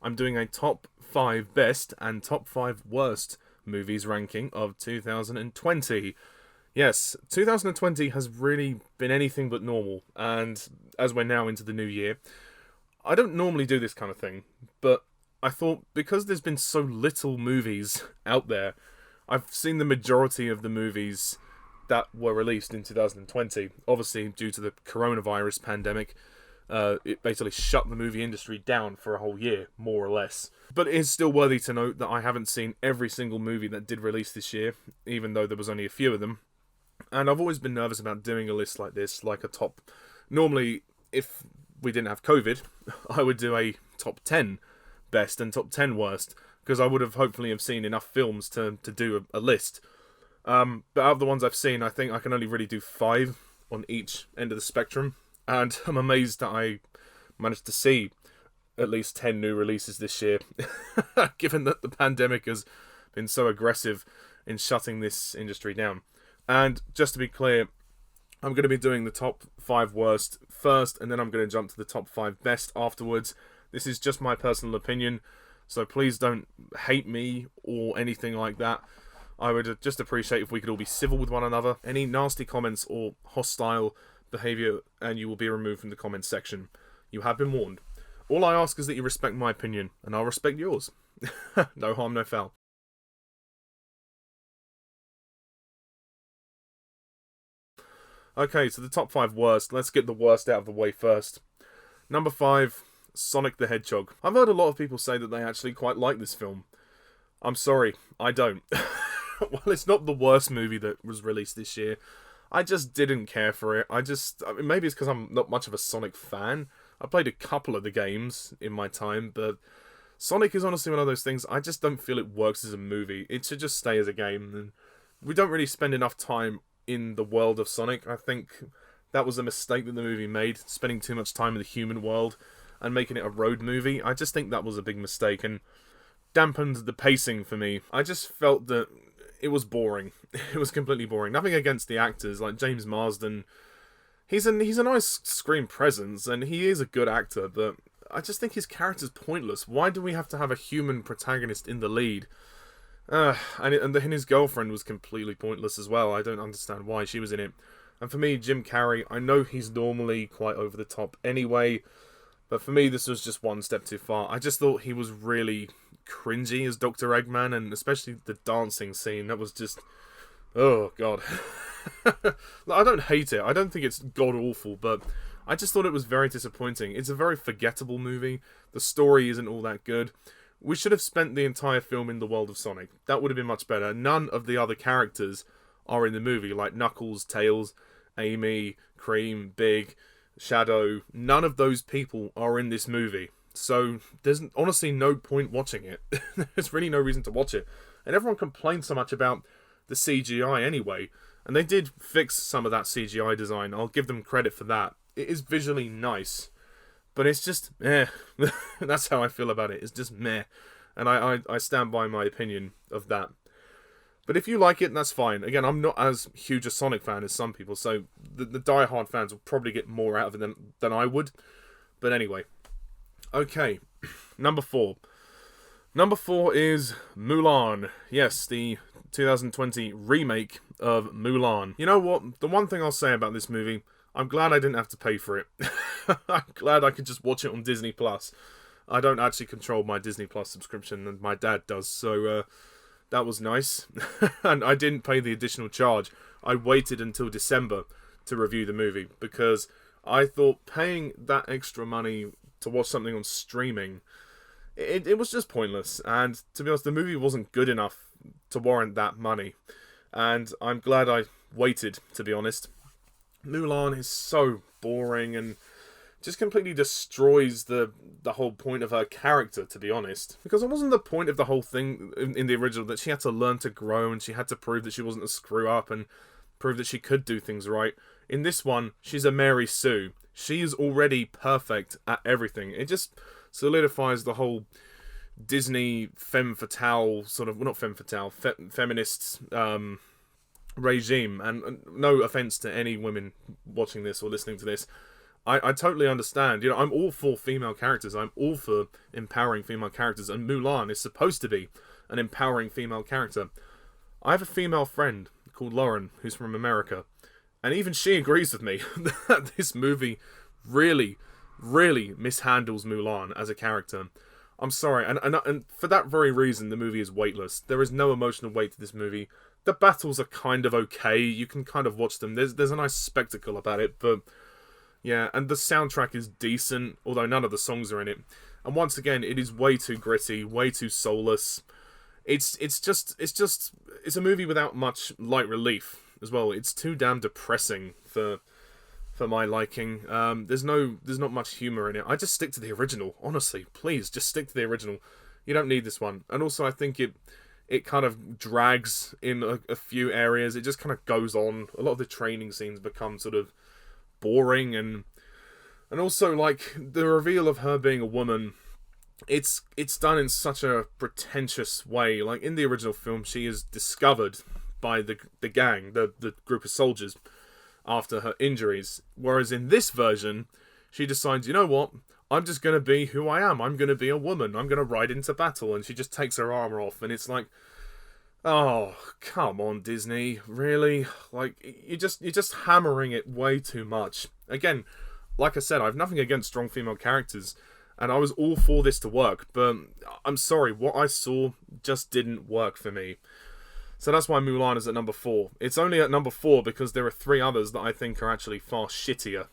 I'm doing a top 5 best and top 5 worst movies ranking of 2020. Yes, 2020 has really been anything but normal, and as we're now into the new year, I don't normally do this kind of thing, but I thought because there's been so little movies out there, I've seen the majority of the movies that were released in 2020. Obviously, due to the coronavirus pandemic, it basically shut the movie industry down for a whole year, more or less. But it is still worthy to note that I haven't seen every single movie that did release this year, even though there was only a few of them. And I've always been nervous about doing a list like this, like a top. Normally, if we didn't have COVID, I would do a top 10 best and top 10 worst, because I would have hopefully have seen enough films to do a list. But out of the ones I've seen, I think I can only really do 5 on each end of the spectrum. And I'm amazed that I managed to see at least 10 new releases this year, given that the pandemic has been so aggressive in shutting this industry down. And just to be clear, I'm going to be doing the top 5 worst first, and then I'm going to jump to the top 5 best afterwards. This is just my personal opinion, so please don't hate me or anything like that. I would just appreciate if we could all be civil with one another. Any nasty comments or hostile behaviour, and you will be removed from the comments section. You have been warned. All I ask is that you respect my opinion, and I'll respect yours. No harm, no foul. Okay, so the top 5 worst. Let's get the worst out of the way first. Number 5, Sonic the Hedgehog. I've heard a lot of people say that they actually quite like this film. I'm sorry, I don't. Well, it's not the worst movie that was released this year. I just didn't care for it. I mean, maybe it's because I'm not much of a Sonic fan. I played a couple of the games in my time, but Sonic is honestly one of those things, I just don't feel it works as a movie. It should just stay as a game. And we don't really spend enough time in the world of Sonic. I think that was a mistake that the movie made, spending too much time in the human world and making it a road movie. I just think that was a big mistake and dampened the pacing for me. I just felt that it was boring. It was completely boring. Nothing against the actors, like James Marsden. He's a nice screen presence, and he is a good actor, but I just think his character's pointless. Why do we have to have a human protagonist in the lead? And his girlfriend was completely pointless as well. I don't understand why she was in it. And for me, Jim Carrey, I know he's normally quite over the top anyway, but for me, this was just one step too far. I just thought he was really cringy as Dr. Eggman, and especially the dancing scene. That was just... oh, God. I don't hate it. I don't think it's god-awful, but I just thought it was very disappointing. It's a very forgettable movie. The story isn't all that good. We should have spent the entire film in the world of Sonic. That would have been much better. None of the other characters are in the movie, like Knuckles, Tails, Amy, Cream, Big, Shadow. None of those people are in this movie. So there's honestly no point watching it. There's really no reason to watch it. And everyone complains so much about the CGI anyway. And they did fix some of that CGI design. I'll give them credit for that. It is visually nice. But it's just meh. That's how I feel about it. It's just meh. And I stand by my opinion of that. But if you like it, that's fine. Again, I'm not as huge a Sonic fan as some people, so the die-hard fans will probably get more out of it than I would. But anyway. Okay. Number 4. Number 4 is Mulan. Yes, the 2020 remake of Mulan. You know what? The one thing I'll say about this movie... I'm glad I didn't have to pay for it. I'm glad I could just watch it on Disney Plus. I don't actually control my Disney Plus subscription, and my dad does, so that was nice. And I didn't pay the additional charge. I waited until December to review the movie, because I thought paying that extra money to watch something on streaming, it was just pointless. And to be honest, the movie wasn't good enough to warrant that money. And I'm glad I waited, to be honest. Mulan is so boring and just completely destroys the whole point of her character, to be honest. Because it wasn't the point of the whole thing in the original that she had to learn to grow and she had to prove that she wasn't a screw-up and prove that she could do things right. In this one, she's a Mary Sue. She is already perfect at everything. It just solidifies the whole Disney femme fatale sort of... well, not femme fatale, feminist... regime, and no offense to any women watching this or listening to this, I totally understand. You know, I'm all for female characters. I'm all for empowering female characters, and Mulan is supposed to be an empowering female character. I have a female friend called Lauren who's from America, and even she agrees with me that this movie really, really mishandles Mulan as a character. I'm sorry, and for that very reason, the movie is weightless. There is no emotional weight to this movie. The battles are kind of okay. You can kind of watch them. There's a nice spectacle about it, but yeah, and the soundtrack is decent, although none of the songs are in it. And once again, it is way too gritty, way too soulless. It's a movie without much light relief as well. It's too damn depressing for my liking. There's not much humor in it. I just stick to the original, honestly. Please, just stick to the original. You don't need this one. And also, I think it kind of drags in a few areas. It just kind of goes on. A lot of the training scenes become sort of boring, and also, like, the reveal of her being a woman, it's done in such a pretentious way. Like, in the original film, she is discovered by the gang, the group of soldiers, after her injuries, whereas in this version, she decides, you know what, I'm just going to be who I am. I'm going to be a woman. I'm going to ride into battle, and she just takes her armor off, and it's like, oh, come on, Disney, really? Like, you're just hammering it way too much. Again, like I said, I have nothing against strong female characters, and I was all for this to work, but I'm sorry, what I saw just didn't work for me. So that's why Mulan is at number 4. It's only at number 4 because there are 3 others that I think are actually far shittier.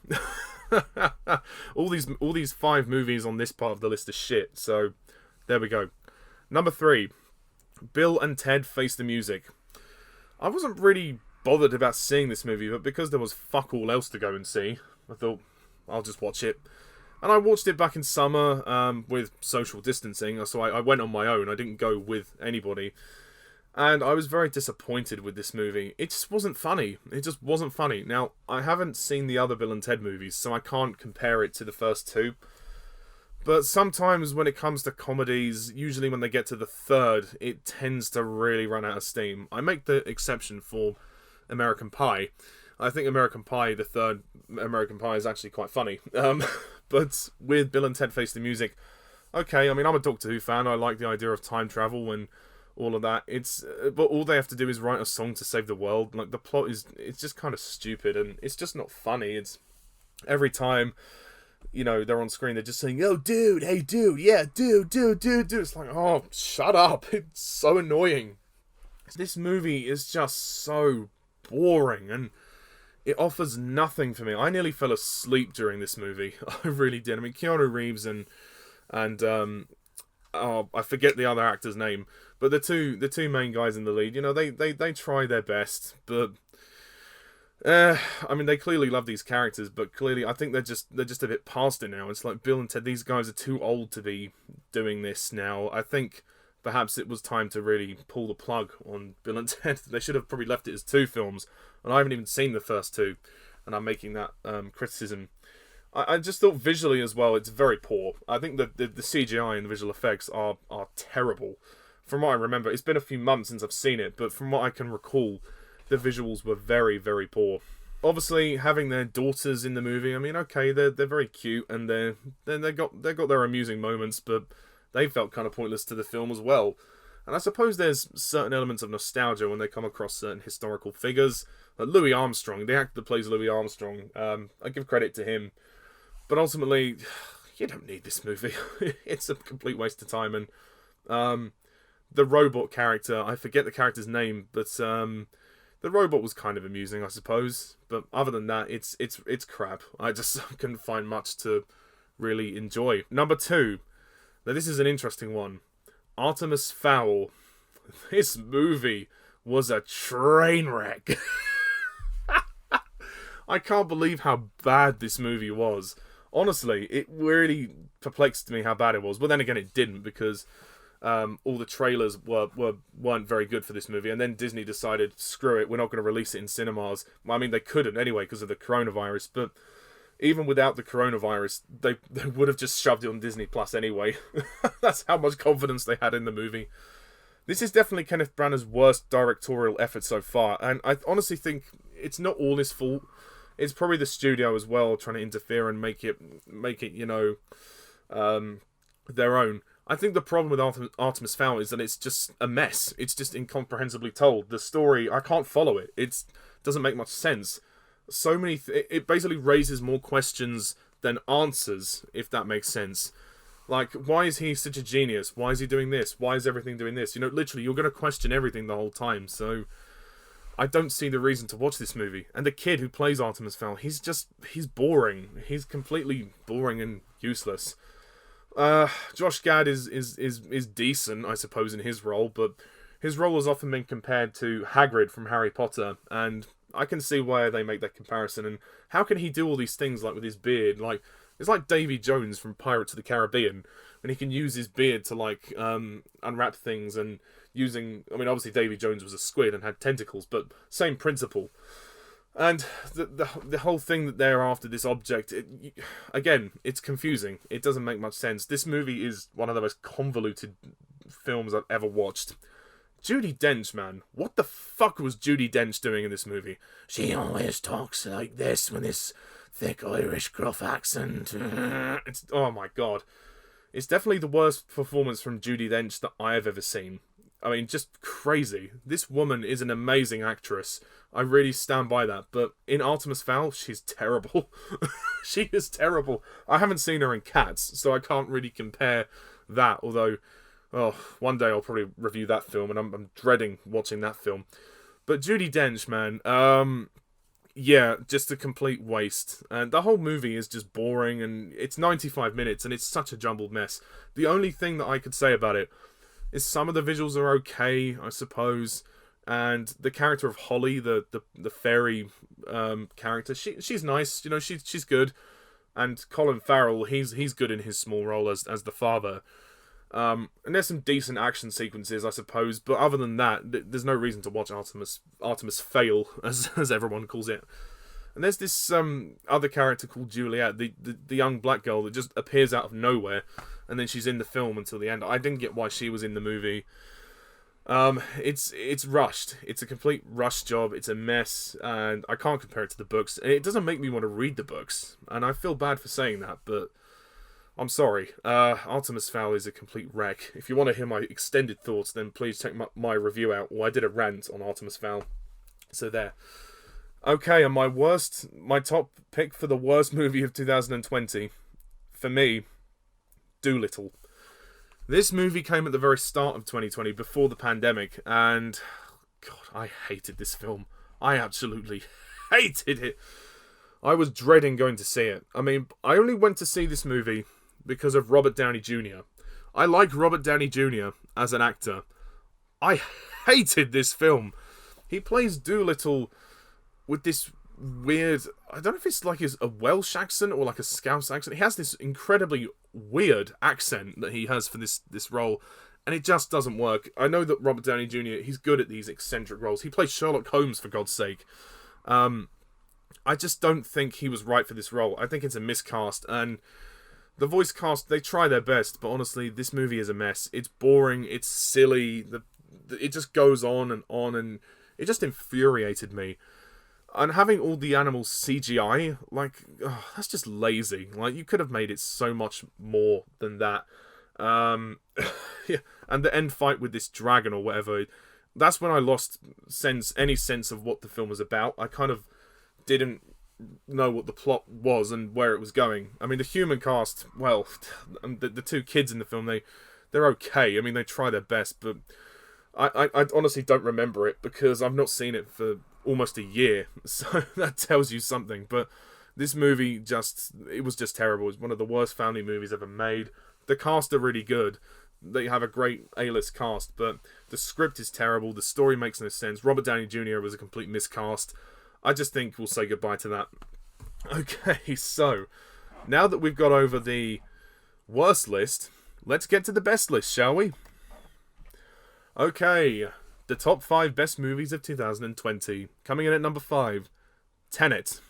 all these 5 movies on this part of the list are shit, so there we go. Number 3. Bill and Ted Face the Music. I wasn't really bothered about seeing this movie, but because there was fuck all else to go and see, I thought, I'll just watch it. And I watched it back in summer with social distancing, so I went on my own. I didn't go with anybody. And I was very disappointed with this movie. It just wasn't funny. It just wasn't funny. Now, I haven't seen the other Bill and Ted movies, so I can't compare it to the first 2. But sometimes when it comes to comedies, usually when they get to the 3rd, it tends to really run out of steam. I make the exception for American Pie. I think American Pie, the 3rd American Pie, is actually quite funny. But with Bill and Ted Face the Music, okay, I mean, I'm a Doctor Who fan. I like the idea of time travel and all of that. But all they have to do is write a song to save the world. Like, the plot it's just kind of stupid, and it's just not funny. It's every time, you know, they're on screen, they're just saying, "Oh, dude, hey, dude, yeah, dude." It's like, oh, shut up. It's so annoying. This movie is just so boring, and it offers nothing for me. I nearly fell asleep during this movie. I really did. I mean, Keanu Reeves and I forget the other actor's name, but the two main guys in the lead, you know, they try their best, but I mean, they clearly love these characters, but clearly I think they're just a bit past it now. It's like Bill and Ted, these guys are too old to be doing this now. I think perhaps it was time to really pull the plug on Bill and Ted. They should have probably left it as 2 films, and I haven't even seen the first 2, and I'm making that criticism. I just thought visually as well, it's very poor. I think the CGI and the visual effects are terrible. From what I remember, it's been a few months since I've seen it, but from what I can recall, the visuals were very, very poor. Obviously, having their daughters in the movie, I mean, okay, they're very cute, and they got their amusing moments, but they felt kind of pointless to the film as well. And I suppose there's certain elements of nostalgia when they come across certain historical figures. Like Louis Armstrong, the actor that plays Louis Armstrong, I give credit to him. But ultimately, you don't need this movie. It's a complete waste of time. And the robot character, I forget the character's name, but the robot was kind of amusing, I suppose. But other than that, it's crap. I just couldn't find much to really enjoy. Number 2. Now this is an interesting one. Artemis Fowl. This movie was a train wreck. I can't believe how bad this movie was. Honestly, it really perplexed me how bad it was. But then again, it didn't, because all the trailers weren't very good for this movie. And then Disney decided, screw it, we're not going to release it in cinemas. Well, I mean, they couldn't anyway because of the coronavirus. But even without the coronavirus, they would have just shoved it on Disney Plus anyway. That's how much confidence they had in the movie. This is definitely Kenneth Branagh's worst directorial effort so far. And I honestly think it's not all his fault. it's probably the studio as well trying to interfere and make it their own. I think the problem with Artemis Fowl is that it's just a mess. It's just incomprehensibly told. The story, I can't follow it. It doesn't make much sense. So many... it basically raises more questions than answers, if that makes sense. Like, why is he such a genius? Why is he doing this? Why is everything doing this? Literally, you're going to question everything the whole time, so... I don't see the reason to watch this movie. And the kid who plays Artemis Fowl, he's boring. He's completely boring and useless. Josh Gad is decent, I suppose, in his role, but his role has often been compared to Hagrid from Harry Potter, and I can see why they make that comparison. And how can he do all these things, like with his beard? Like, it's like Davy Jones from Pirates of the Caribbean, when he can use his beard to like unwrap things and using. I mean, obviously Davy Jones was a squid and had tentacles, but same principle. And the whole thing that they're after this object, again, it's confusing. It doesn't make much sense. This movie is one of the most convoluted films I've ever watched. Judi Dench, man. What the fuck was Judi Dench doing in this movie? She always talks like this with this thick Irish gruff accent. Oh my god. It's definitely the worst performance from Judi Dench that I have ever seen. I mean, just crazy. This woman is an amazing actress. I really stand by that. But in Artemis Fowl, she's terrible. She is terrible. I haven't seen her in Cats, so I can't really compare that. Although, one day I'll probably review that film, and I'm dreading watching that film. But Judi Dench, man, yeah, just a complete waste. And the whole movie is just boring, and it's 95 minutes, and it's such a jumbled mess. The only thing that I could say about it is some of the visuals are okay, I suppose, and the character of Holly, the fairy character, she's nice, she's good, and Colin Farrell, he's good in his small role as the father, and there's some decent action sequences, I suppose, but other than that, there's no reason to watch Artemis Fail, as everyone calls it. And there's this other character called Juliet, the young black girl that just appears out of nowhere, and then she's in the film until the end. I didn't get why she was in the movie. It's rushed. It's a complete rush job. It's a mess, and I can't compare it to the books. And it doesn't make me want to read the books, and I feel bad for saying that, but I'm sorry. Artemis Fowl is a complete wreck. If you want to hear my extended thoughts, then please check my review out. Well, I did a rant on Artemis Fowl. So there. Okay, and my top pick for the worst movie of 2020, for me, Dolittle. This movie came at the very start of 2020, before the pandemic, and God, I hated this film. I absolutely hated it. I was dreading going to see it. I mean, I only went to see this movie because of Robert Downey Jr. I like Robert Downey Jr. as an actor. I hated this film. He plays Dolittle with this weird... I don't know if it's like a Welsh accent or like a Scouse accent. He has this incredibly weird accent that he has for this role, and it just doesn't work. I know that Robert Downey Jr., he's good at these eccentric roles. He plays Sherlock Holmes, for God's sake. I just don't think he was right for this role. I think it's a miscast, and the voice cast, they try their best, but honestly, this movie is a mess. It's boring, it's silly, it just goes on, and it just infuriated me. And having all the animals CGI, that's just lazy. Like, you could have made it so much more than that. Yeah. And the end fight with this dragon or whatever, that's when I lost any sense of what the film was about. I kind of didn't know what the plot was and where it was going. I mean, the human cast, well, the two kids in the film, they're okay. I mean, they try their best, but I honestly don't remember it because I've not seen it for almost a year, so that tells you something. But this movie it was just terrible. It's one of the worst family movies ever made. The cast are really good. They have a great A-list cast, but the script is terrible. The story makes no sense. Robert Downey Jr. was a complete miscast. I just think we'll say goodbye to that. Okay, so now that we've got over the worst list, let's get to the best list, shall we? Okay, the top 5 best movies of 2020. Coming in at number 5, Tenet.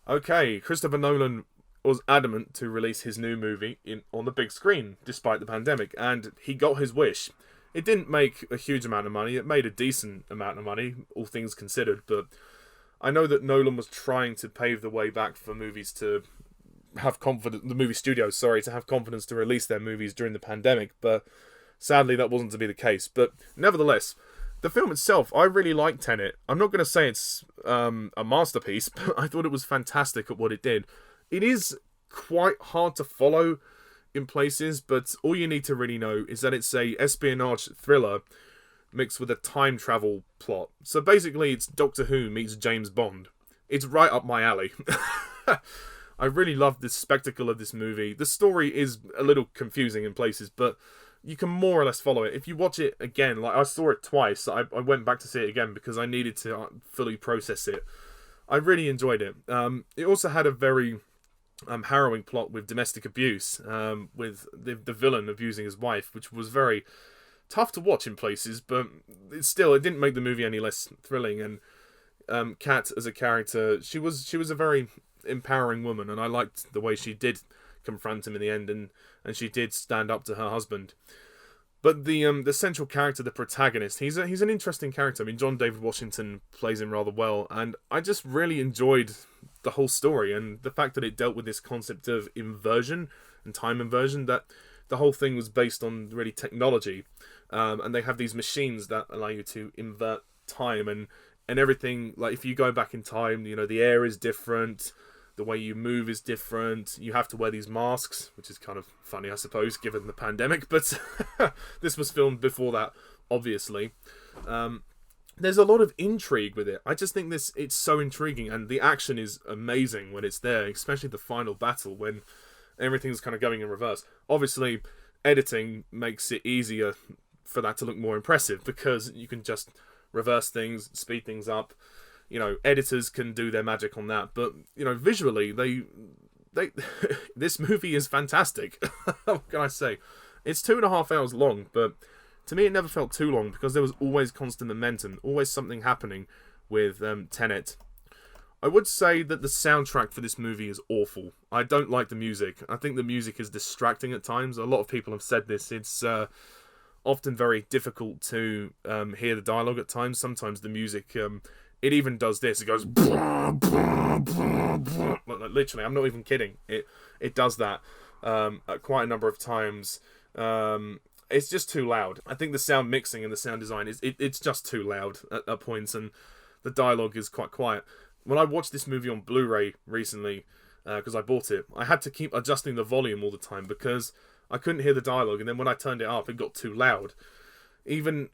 Okay, Christopher Nolan was adamant to release his new movie on the big screen, despite the pandemic, and he got his wish. It didn't make a huge amount of money. It made a decent amount of money, all things considered, but I know that Nolan was trying to pave the way back for movies to have confidence, the movie studios, sorry, to have confidence to release their movies during the pandemic, but sadly that wasn't to be the case. But nevertheless, the film itself, I really liked Tenet. I'm not going to say it's a masterpiece, but I thought it was fantastic at what it did. It is quite hard to follow in places, but all you need to really know is that it's a espionage thriller mixed with a time travel plot. So basically, it's Doctor Who meets James Bond. It's right up my alley. I really love the spectacle of this movie. The story is a little confusing in places, but you can more or less follow it. If you watch it again, like I saw it twice, I went back to see it again because I needed to fully process it. I really enjoyed it. It also had a very harrowing plot with domestic abuse, with the villain abusing his wife, which was very tough to watch in places, but it didn't make the movie any less thrilling. And Kat as a character, she was a very empowering woman, and I liked the way she did confront him in the end, and she did stand up to her husband. But the central character, the protagonist, he's an interesting character. I mean, John David Washington plays him rather well, and I just really enjoyed the whole story, and the fact that it dealt with this concept of inversion and time inversion, that the whole thing was based on really technology, and they have these machines that allow you to invert time and everything. Like if you go back in time, you know, the air is different, the way you move is different, you have to wear these masks, which is kind of funny, I suppose, given the pandemic, but this was filmed before that, obviously. There's a lot of intrigue with it. I just think it's so intriguing, and the action is amazing when it's there, especially the final battle when everything's kind of going in reverse. Obviously, editing makes it easier for that to look more impressive, because you can just reverse things, speed things up. You know, editors can do their magic on that, but you know, visually, they this movie is fantastic. What can I say? It's 2.5 hours long, but to me, it never felt too long because there was always constant momentum, always something happening with Tenet. I would say that the soundtrack for this movie is awful. I don't like the music. I think the music is distracting at times. A lot of people have said this. It's often very difficult to hear the dialogue at times. Sometimes the music, it even does this. It goes, like, literally, I'm not even kidding. It does that at quite a number of times. It's just too loud. I think the sound mixing and the sound design it's just too loud at points, and the dialogue is quite quiet. When I watched this movie on Blu-ray recently, because I bought it, I had to keep adjusting the volume all the time because I couldn't hear the dialogue, and then when I turned it up, it got too loud. And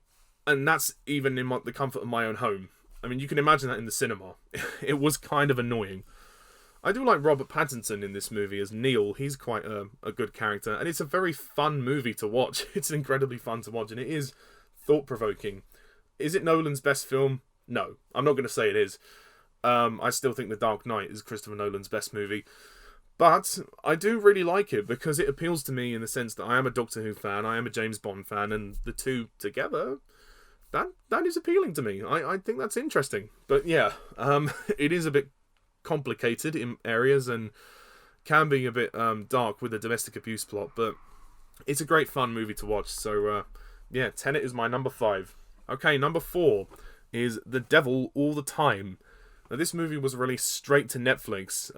that's even in the comfort of my own home. I mean, you can imagine that in the cinema. It was kind of annoying. I do like Robert Pattinson in this movie as Neil. He's quite a good character, and it's a very fun movie to watch. It's incredibly fun to watch, and it is thought-provoking. Is it Nolan's best film? No, I'm not going to say it is. I still think The Dark Knight is Christopher Nolan's best movie. But I do really like it because it appeals to me in the sense that I am a Doctor Who fan, I am a James Bond fan, and the two together, that is appealing to me. I think that's interesting. But yeah, it is a bit complicated in areas and can be a bit dark with the domestic abuse plot, but it's a great fun movie to watch. So yeah, Tenet is my number 5. Okay, number 4 is The Devil All the Time. Now, this movie was released straight to Netflix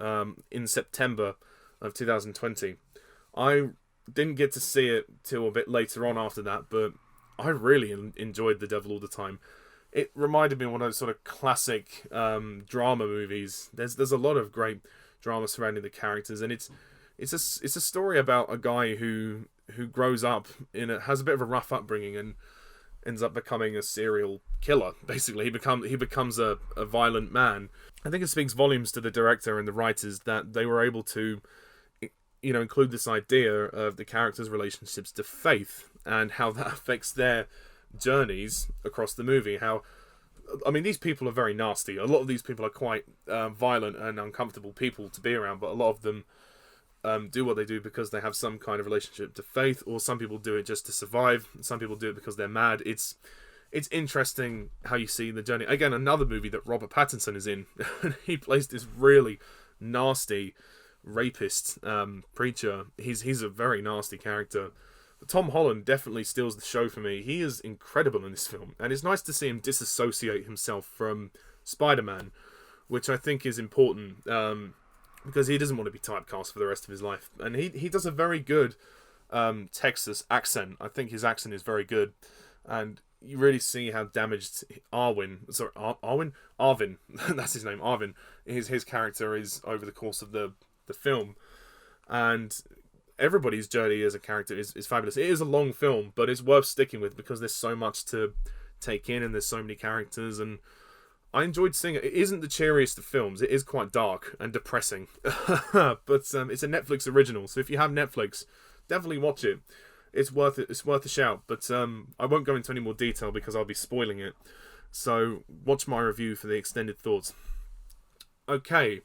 in September of 2020. I didn't get to see it till a bit later on after that, but I really enjoyed The Devil All the Time. It reminded me of one of those sort of classic drama movies. There's a lot of great drama surrounding the characters, and it's a story about a guy who grows up has a bit of a rough upbringing and ends up becoming a serial killer. Basically, he becomes a violent man. I think it speaks volumes to the director and the writers that they were able to, you know, include this idea of the characters' relationships to faith and how that affects their journeys across the movie. How, I mean, these people are very nasty. A lot of these people are quite violent and uncomfortable people to be around, but a lot of them do what they do because they have some kind of relationship to faith, or some people do it just to survive. Some people do it because they're mad. It's interesting how you see the journey. Again, another movie that Robert Pattinson is in. He plays this really nasty rapist preacher. He's a very nasty character. But Tom Holland definitely steals the show for me. He is incredible in this film, and it's nice to see him disassociate himself from Spider-Man. which I think is important, because he doesn't want to be typecast for the rest of his life. And he does a very good Texas accent. I think his accent is very good, and you really see how damaged Arvin, that's his name, Arvin, his character is over the course of the film. And everybody's journey as a character is fabulous. It is a long film, but it's worth sticking with because there's so much to take in and there's so many characters, and I enjoyed seeing it. It isn't the cheeriest of films. It is quite dark and depressing. But it's a Netflix original, so if you have Netflix, definitely watch it. It's worth it. It's worth a shout. But I won't go into any more detail because I'll be spoiling it. So watch my review for the extended thoughts. Okay.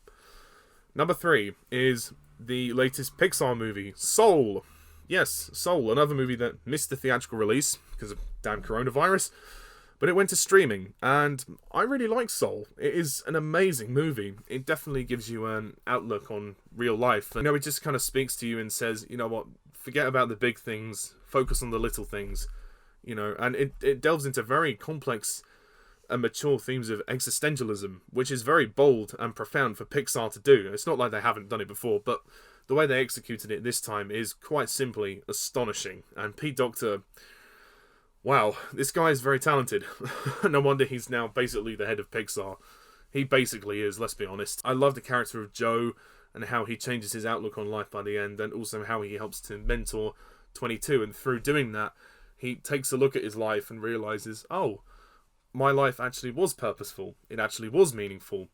Number 3 is the latest Pixar movie, Soul. Yes, Soul, another movie that missed the theatrical release because of damn coronavirus. But it went to streaming, and I really like Soul. It is an amazing movie. It definitely gives you an outlook on real life. And, it just kind of speaks to you and says, you know what, forget about the big things, focus on the little things. And it delves into very complex and mature themes of existentialism, which is very bold and profound for Pixar to do. It's not like they haven't done it before, but the way they executed it this time is quite simply astonishing. And Pete Docter, wow, this guy is very talented. No wonder he's now basically the head of Pixar. He basically is, let's be honest. I love the character of Joe and how he changes his outlook on life by the end, and also how he helps to mentor 22. And through doing that, he takes a look at his life and realizes, oh, my life actually was purposeful. It actually was meaningful.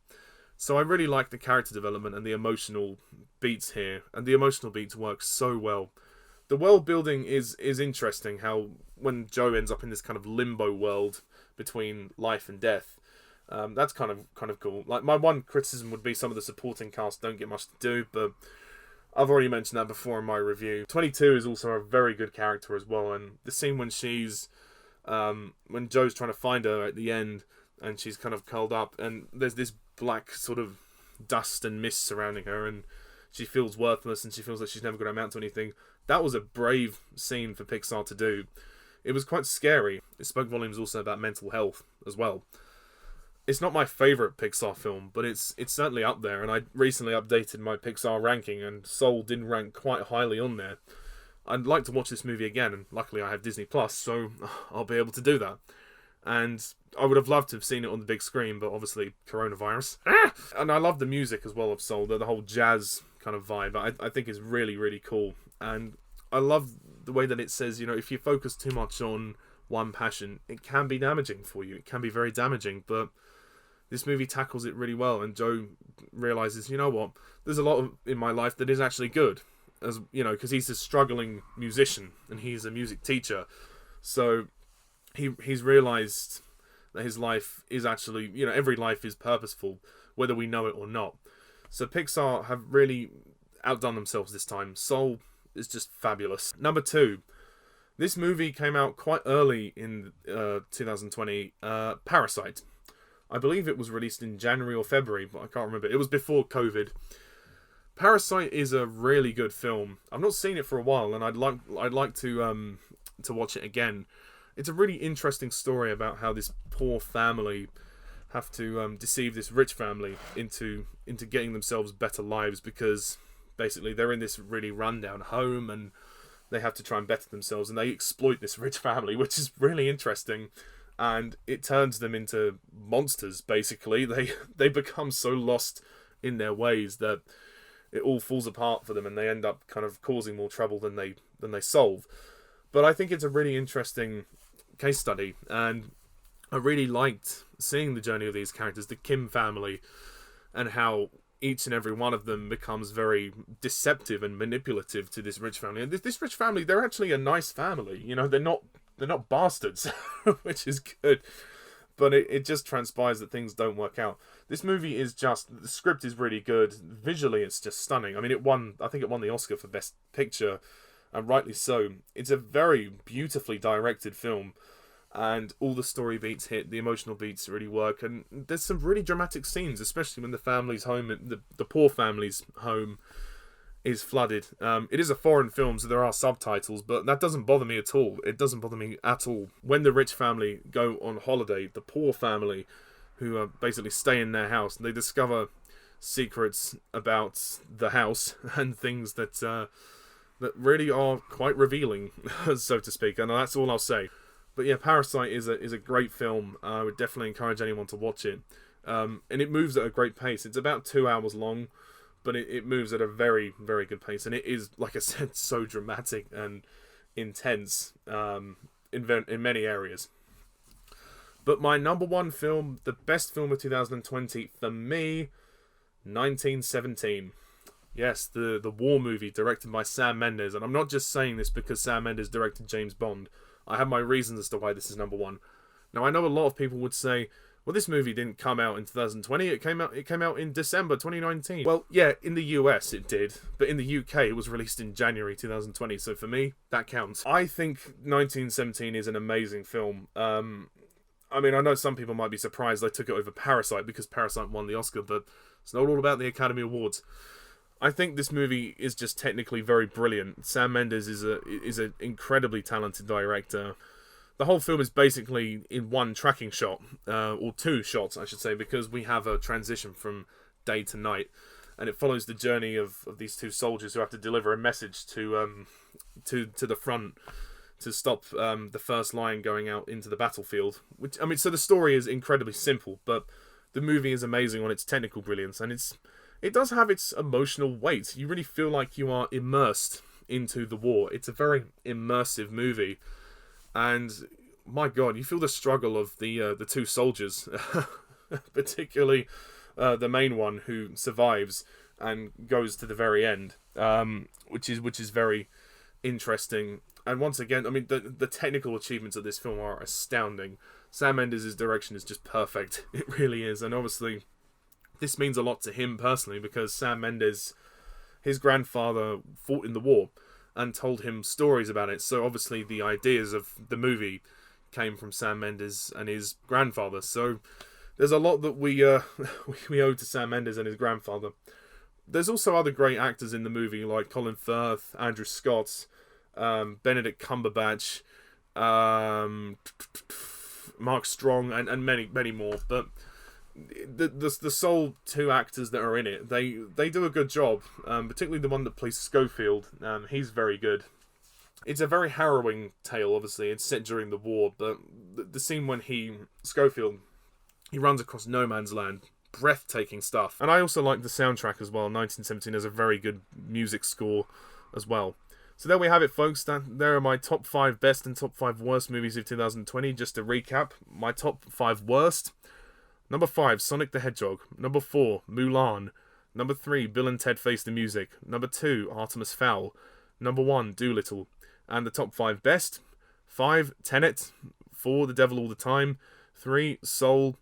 So I really like the character development and the emotional beats here. And the emotional beats work so well. The world building is interesting, how when Joe ends up in this kind of limbo world between life and death, that's kind of cool. Like, my one criticism would be some of the supporting cast don't get much to do, but I've already mentioned that before in my review. 22 is also a very good character as well, and the scene when when Joe's trying to find her at the end, and she's kind of curled up, and there's this black sort of dust and mist surrounding her, and she feels worthless, and she feels like she's never going to amount to anything. That was a brave scene for Pixar to do. It was quite scary. It spoke volumes also about mental health as well. It's not my favourite Pixar film, but it's certainly up there, and I recently updated my Pixar ranking, and Soul didn't rank quite highly on there. I'd like to watch this movie again, and luckily I have Disney Plus, so I'll be able to do that. And I would have loved to have seen it on the big screen, but obviously coronavirus. And I love the music as well of Soul, the whole jazz kind of vibe. I think is really, really cool. And I love the way that it says, if you focus too much on one passion, it can be damaging for you. It can be very damaging, but this movie tackles it really well. And Joe realizes, you know what, there's a lot in my life that is actually good. As because he's a struggling musician and he's a music teacher. So he's realized that his life is actually, every life is purposeful, whether we know it or not. So Pixar have really outdone themselves this time. Soul is just fabulous. Number 2, this movie came out quite early in 2020. Parasite. I believe it was released in January or February, but I can't remember. It was before COVID. Parasite is a really good film. I've not seen it for a while, and I'd like to watch it again. It's a really interesting story about how this poor family have to deceive this rich family into getting themselves better lives, because basically they're in this really rundown home and they have to try and better themselves, and they exploit this rich family, which is really interesting, and it turns them into monsters. Basically, they become so lost in their ways that it all falls apart for them, and they end up kind of causing more trouble than they solve. But I think it's a really interesting case study, and I really liked seeing the journey of these characters, the Kim family, and how each and every one of them becomes very deceptive and manipulative to this rich family. And this rich family, they're actually a nice family. They're not bastards, which is good. But it just transpires that things don't work out. This movie is the script is really good. Visually, it's just stunning. I mean, I think it won the Oscar for Best Picture, and rightly so. It's a very beautifully directed film, and all the story beats hit, the emotional beats really work, and there's some really dramatic scenes, especially when the family's home, the poor family's home, is flooded. It is a foreign film, so there are subtitles, but that doesn't bother me at all. It doesn't bother me at all. When the rich family go on holiday, the poor family, who basically stay in their house. And they discover secrets about the house and things that that really are quite revealing, so to speak. And that's all I'll say. But yeah, Parasite is a great film. I would definitely encourage anyone to watch it. And it moves at a great pace. It's about 2 hours long, but it moves at a very, very good pace. And it is, like I said, so dramatic and intense in many areas. But my number one film, the best film of 2020 for me, 1917. Yes, the war movie directed by Sam Mendes. And I'm not just saying this because Sam Mendes directed James Bond. I have my reasons as to why this is number one. Now, I know a lot of people would say, well, this movie didn't come out in 2020. It came out in December 2019. Well, yeah, in the US it did, but in the UK it was released in January 2020. So for me, that counts. I think 1917 is an amazing film. I mean, I know some people might be surprised I took it over Parasite because Parasite won the Oscar, but it's not all about the Academy Awards. I think this movie is just technically very brilliant. Sam Mendes is an incredibly talented director. The whole film is basically in one tracking shot, or two shots, I should say, because we have a transition from day to night, and it follows the journey of these two soldiers who have to deliver a message to the front to stop the first line going out into the battlefield. Which, I mean, so the story is incredibly simple, but the movie is amazing on its technical brilliance, and it does have its emotional weight. You really feel like you are immersed into the war. It's a very immersive movie. And, my God, you feel the struggle of the two soldiers. Particularly the main one who survives and goes to the very end. Which is very interesting. And once again, I mean, the technical achievements of this film are astounding. Sam Mendes' direction is just perfect. It really is. And obviously, this means a lot to him personally because Sam Mendes, his grandfather fought in the war and told him stories about it. So obviously the ideas of the movie came from Sam Mendes and his grandfather. So there's a lot that we owe to Sam Mendes and his grandfather. There's also other great actors in the movie like Colin Firth, Andrew Scott, Benedict Cumberbatch, Mark Strong, and many, many more. But the sole two actors that are in it, they do a good job, particularly the one that plays Schofield. He's very good. It's a very harrowing tale, obviously. It's set during the war, but the scene when Schofield runs across no man's land, breathtaking stuff. And I also like the soundtrack as well. 1917 has a very good music score as well. So there we have it, folks. There are my top 5 best and top 5 worst movies of 2020. Just to recap, my top 5 worst: number 5, Sonic the Hedgehog. Number 4, Mulan. Number 3, Bill and Ted Face the Music. Number 2, Artemis Fowl. Number 1, Dolittle. And the top 5 best: 5, Tenet. 4, The Devil All the Time. 3, Soul.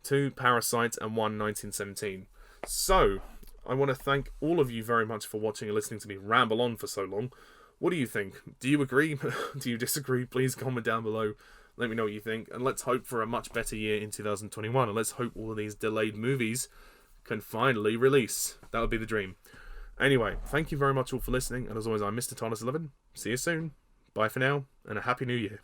2, Parasite. And 1, 1917. So, I want to thank all of you very much for watching and listening to me ramble on for so long. What do you think? Do you agree? Do you disagree? Please comment down below. Let me know what you think. And let's hope for a much better year in 2021. And let's hope all of these delayed movies can finally release. That would be the dream. Anyway, thank you very much all for listening. And as always, I'm Mr. Thomas11. See you soon. Bye for now. And a Happy New Year.